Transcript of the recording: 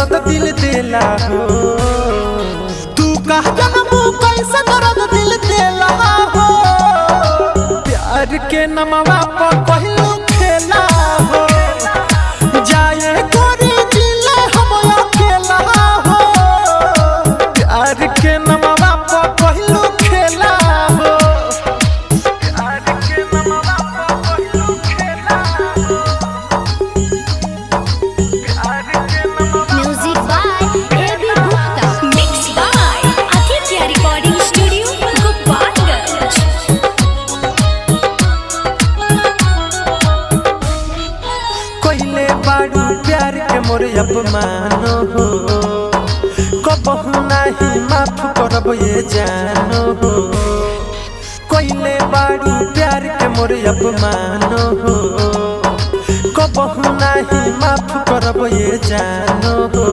दर्द दिल देला हो। तू कह जनमू कैसे दर्द दिल देला हो। प्यार के नमवा पर कहलू खेला हो। जाए गोरी जिले हम अकेला हो। प्यार के नमवा पर कहलू खेला हो। प्यार के नमवा पर कहलू खेला हो। Music by A.B. Gupta. Mixed by Aditya Recording Studio, Gopalganj. कोइले बाड़ू प्यार के मोर अपमान हो। कबहू नहीं माफ करब ये जानो हो। कोइले बाड़ू प्यार के मोर अपमान हो। कबहू नहीं माफ करब ये जानो हो।